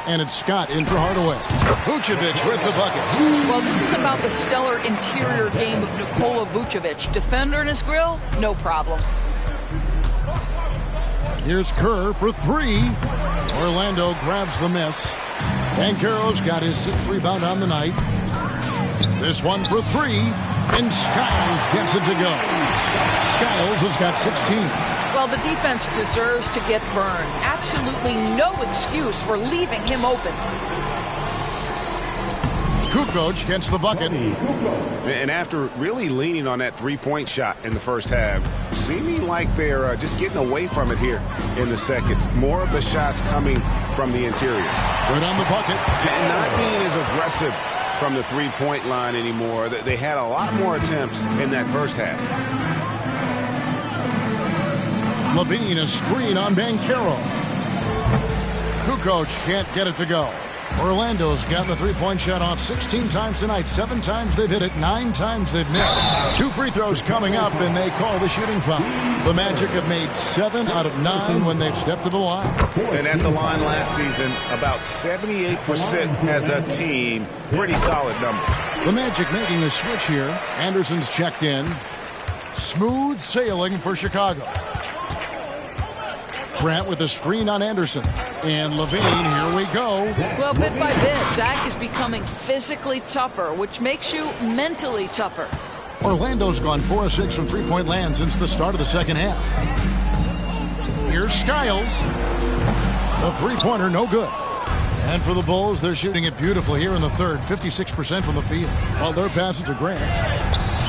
And it's Scott in for Hardaway. Vucevic with the bucket. Well, this is about the stellar interior game of Nikola Vucevic. Defender in his grill, no problem. Here's Kerr for 3. Orlando grabs the miss. Banchero's got his 6th rebound on the night. This one for 3. And Skiles gets it to go. Skiles has got 16. Well, the defense deserves to get burned. Absolutely no excuse for leaving him open. Kukoc gets the bucket. And after really leaning on that three-point shot in the first half, seeming like they're just getting away from it here in the second. More of the shots coming from the interior. Good on the bucket. And not being as aggressive from the three-point line anymore. They had a lot more attempts in that first half. LaVine, a screen on Banchero. Kukoc can't get it to go. Orlando's got the three-point shot off 16 times tonight. 7 times they've hit it, 9 times they've missed. 2 free throws coming up, and they call the shooting foul. The Magic have made 7 out of 9 when they've stepped to the line. And at the line last season, about 78% as a team. Pretty solid numbers. The Magic making a switch here. Anderson's checked in. Smooth sailing for Chicago. Grant with a screen on Anderson. And Levine, here we go. Well, bit by bit, Zach is becoming physically tougher, which makes you mentally tougher. Orlando's gone 4 of 6 from three-point land since the start of the second half. Here's Skiles. The three-pointer, no good. And for the Bulls, they're shooting it beautifully here in the third, 56% from the field. While their pass it to Grant.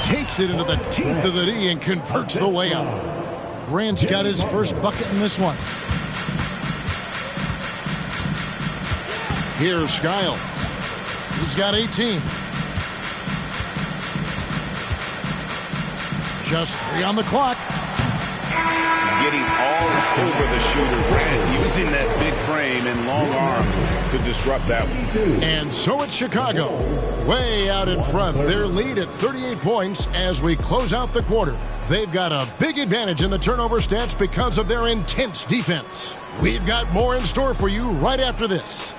Takes it into the teeth of the D and converts the layup. Grant's got his first bucket in this one. Here's Skiles. He's got 18. Just 3 on the clock. Getting all over the shooter. Grant using that big frame and long arms to disrupt that one. And so it's Chicago. Way out in front. Their lead at 38 points as we close out the quarter. They've got a big advantage in the turnover stats because of their intense defense. We've got more in store for you right after this.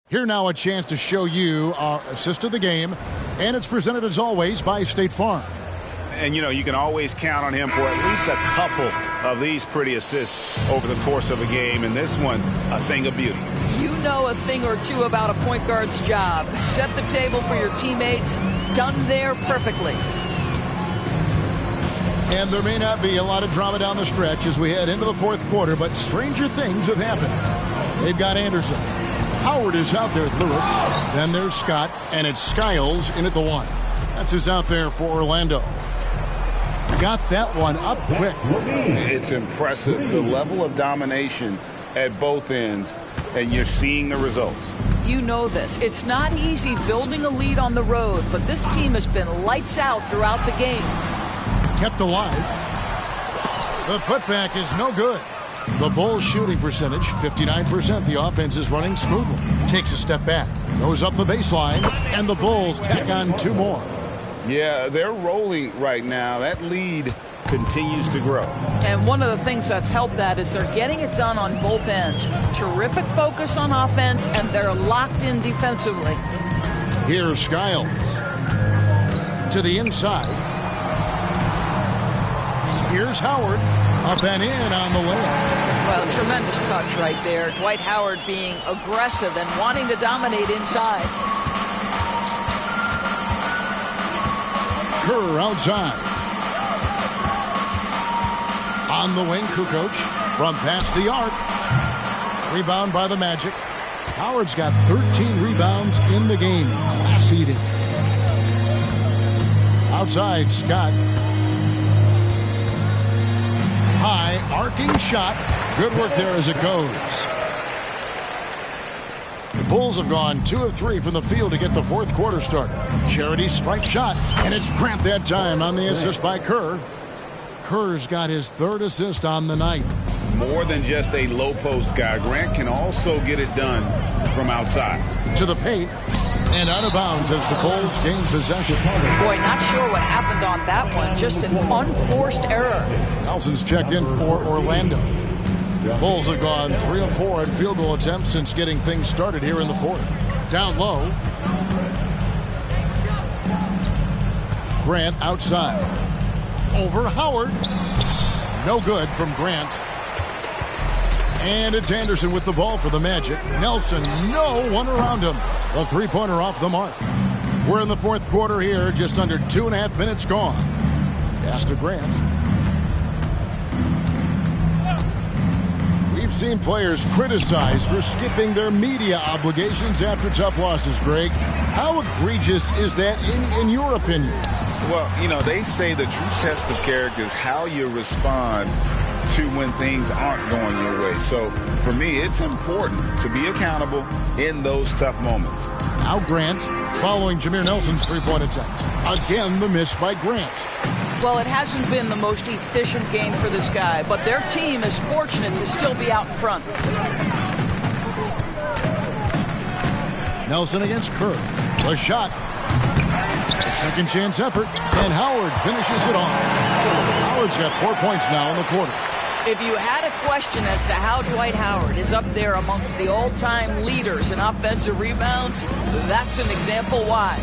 Here now a chance to show you our assist of the game, and it's presented as always by State Farm. And, you know, you can always count on him for at least a couple of these pretty assists over the course of a game, and this one, a thing of beauty. You know a thing or two about a point guard's job. Set the table for your teammates. Done there perfectly. And there may not be a lot of drama down the stretch as we head into the fourth quarter, but stranger things have happened. They've got Anderson. Howard is out there with Lewis. Then there's Scott, and it's Skiles in at the 1. That's who's out there for Orlando. Got that one up quick. It's impressive, the level of domination at both ends, and you're seeing the results. You know this. It's not easy building a lead on the road, but this team has been lights out throughout the game. Kept alive. The putback is no good. The Bulls' shooting percentage, 59%. The offense is running smoothly. Takes a step back. Goes up the baseline. And the Bulls tack on 2 more. Yeah, they're rolling right now. That lead continues to grow. And one of the things that's helped that is they're getting it done on both ends. Terrific focus on offense, and they're locked in defensively. Here's Skiles. To the inside. Here's Howard. Up and in on the layup. Well, tremendous touch right there. Dwight Howard being aggressive and wanting to dominate inside. Kerr outside. On the wing, Kukoc from past the arc. Rebound by the Magic. Howard's got 13 rebounds in the game. Class eating. Outside, Scott. High, arcing shot. Good work there as it goes. The Bulls have gone 2 of 3 from the field to get the fourth quarter started. Charity stripe shot, and it's Grant that time on the assist by Kerr. Kerr's got his 3rd assist on the night. More than just a low post guy, Grant can also get it done from outside. To the paint, and out of bounds as the Bulls gain possession. Boy, not sure what happened on that one. Just an unforced error. Nelson's checked in for Orlando. Bulls have gone 3 of 4 in field goal attempts since getting things started here in the fourth. Down low. Grant outside. Over Howard. No good from Grant. And it's Anderson with the ball for the Magic. Nelson, no one around him. A three-pointer off the mark. We're in the fourth quarter here, just under 2.5 minutes gone. Pass to Grant. We've seen players criticized for skipping their media obligations after tough losses, Greg. How egregious is that in your opinion? Well, you know, they say the true test of character is how you respond to when things aren't going your way. So, for me, it's important to be accountable in those tough moments. Now Grant, following Jameer Nelson's three-point attempt. Again, the miss by Grant. Well, it hasn't been the most efficient game for this guy, but their team is fortunate to still be out in front. Nelson against Kerr. The shot. A second chance effort, and Howard finishes it off. Howard's got 4 points now in the quarter. If you had a question as to how Dwight Howard is up there amongst the all-time leaders in offensive rebounds, that's an example why.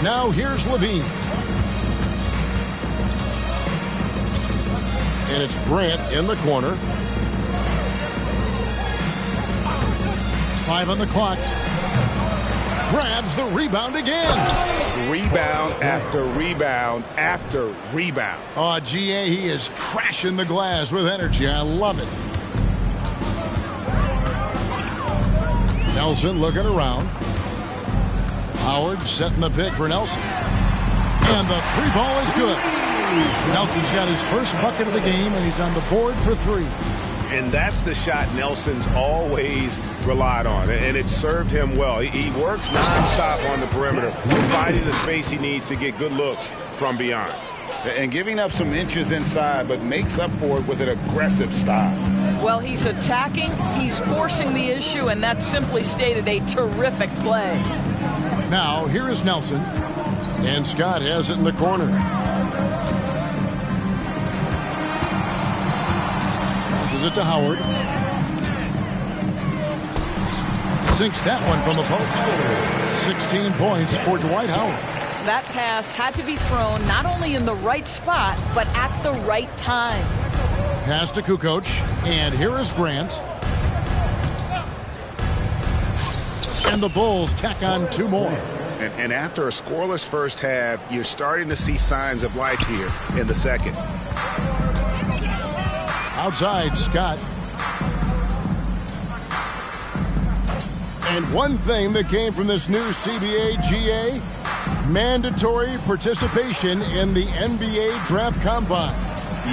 Now here's Levine. And it's Grant in the corner. 5 on the clock. Grabs the rebound again. Rebound after rebound after rebound. Oh, GA, he is crashing the glass with energy. I love it. Nelson looking around. Howard setting the pick for Nelson. And the three ball is good. Nelson's got his first bucket of the game, and he's on the board for 3. And that's the shot Nelson's always relied on, and it served him well. He works nonstop on the perimeter, finding the space he needs to get good looks from beyond. And giving up some inches inside, but makes up for it with an aggressive style. Well, he's attacking, he's forcing the issue, and that simply stated a terrific play. Now, here is Nelson, and Scott has it in the corner. Passes it to Howard. Sinks that one from the post. 16 points for Dwight Howard. That pass had to be thrown not only in the right spot, but at the right time. Pass to Kukoc, and here is Grant. And the Bulls tack on 2 more. And after a scoreless first half, you're starting to see signs of life here in the second. Outside, Scott. And one thing that came from this new CBA GA, mandatory participation in the NBA Draft Combine.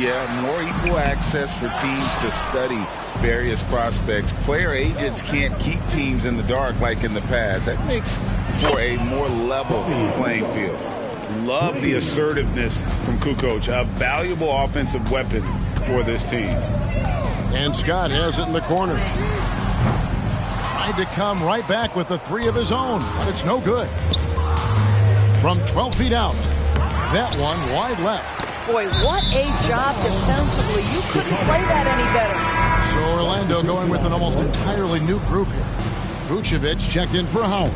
Yeah, more equal access for teams to study various prospects. Player agents can't keep teams in the dark like in the past. That makes for a more level playing field. Love the assertiveness from Kukoc, a valuable offensive weapon for this team. And Scott has it in the corner. Tried to come right back with the 3 of his own, but it's no good. From 12 feet out, that one wide left. Boy, what a job defensively. You couldn't play that any better. So Orlando going with an almost entirely new group here. Vucevic checked in for Howard.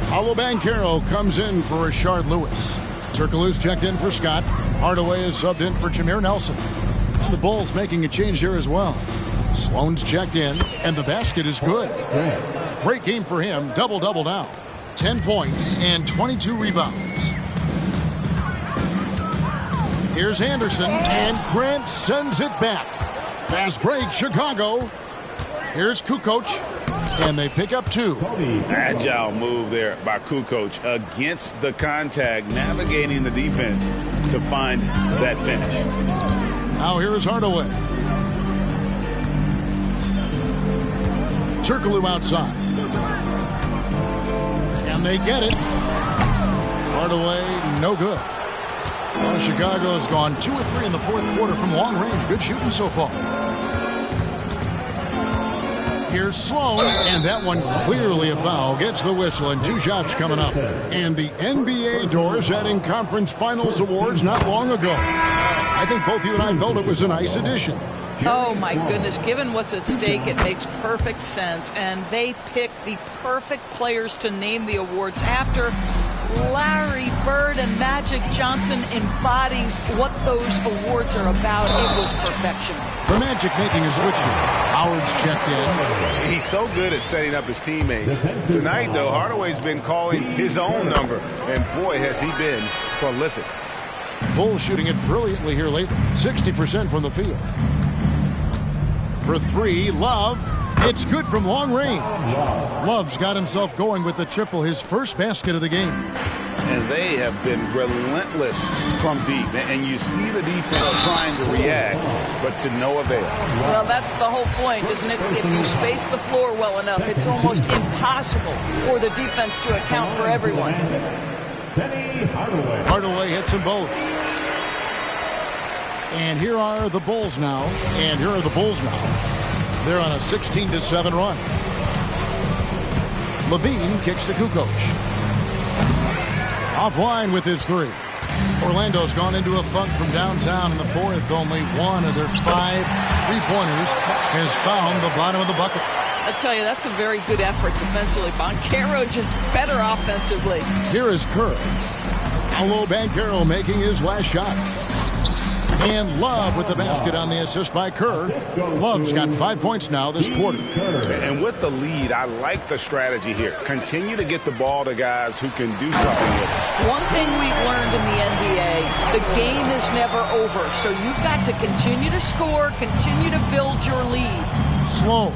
Paolo Banchero comes in for Rashard Lewis. Turkoglu's checked in for Scott. Hardaway is subbed in for Jameer Nelson. And the Bulls making a change here as well. Sloan's checked in, and the basket is good. Great game for him. Double-double now. 10 points and 22 rebounds. Here's Anderson, and Grant sends it back. Fast break, Chicago. Here's Kukoc, and they pick up 2. Agile move there by Kukoc against the contact, navigating the defense to find that finish. Now here is Hardaway. Turkoglu outside. And they get it. Hardaway, no good. Well, Chicago has gone 2 of 3 in the fourth quarter from long range. Good shooting so far. Here's Sloan, and that one clearly a foul. Gets the whistle, and 2 shots coming up. And the NBA doors adding conference finals awards not long ago. I think both you and I felt it was a nice addition. Oh, my goodness. Given what's at stake, it makes perfect sense. And they picked the perfect players to name the awards after. Larry Bird and Magic Johnson embody what those awards are about. It was perfection. The Magic making a switch here. Howard's checked in. He's so good at setting up his teammates. Tonight, though, Hardaway's been calling his own number. And, boy, has he been prolific. Bulls shooting it brilliantly here lately. 60% from the field. For three, Love. It's good from long range. Love's got himself going with the triple, his first basket of the game. And they have been relentless from deep. And you see the defense trying to react, but to no avail. Well, that's the whole point, isn't it? If you space the floor well enough, it's almost impossible for the defense to account for everyone. Hardaway hits them both. And here are the Bulls now. They're on a 16-7 run. Levine kicks to Kukoc. Offline with his three. Orlando's gone into a funk from downtown in the fourth. Only one of their 5 3-pointers has found the bottom of the bucket. I tell you, that's a very good effort defensively. Banchero just better offensively. Here is Kerr. Paolo Banchero making his last shot. And Love with the basket on the assist by Kerr. Love's got 5 points now this quarter. And with the lead, I like the strategy here. Continue to get the ball to guys who can do something with it. One thing we've learned in the NBA, the game is never over. So you've got to continue to score, continue to build your lead. Sloan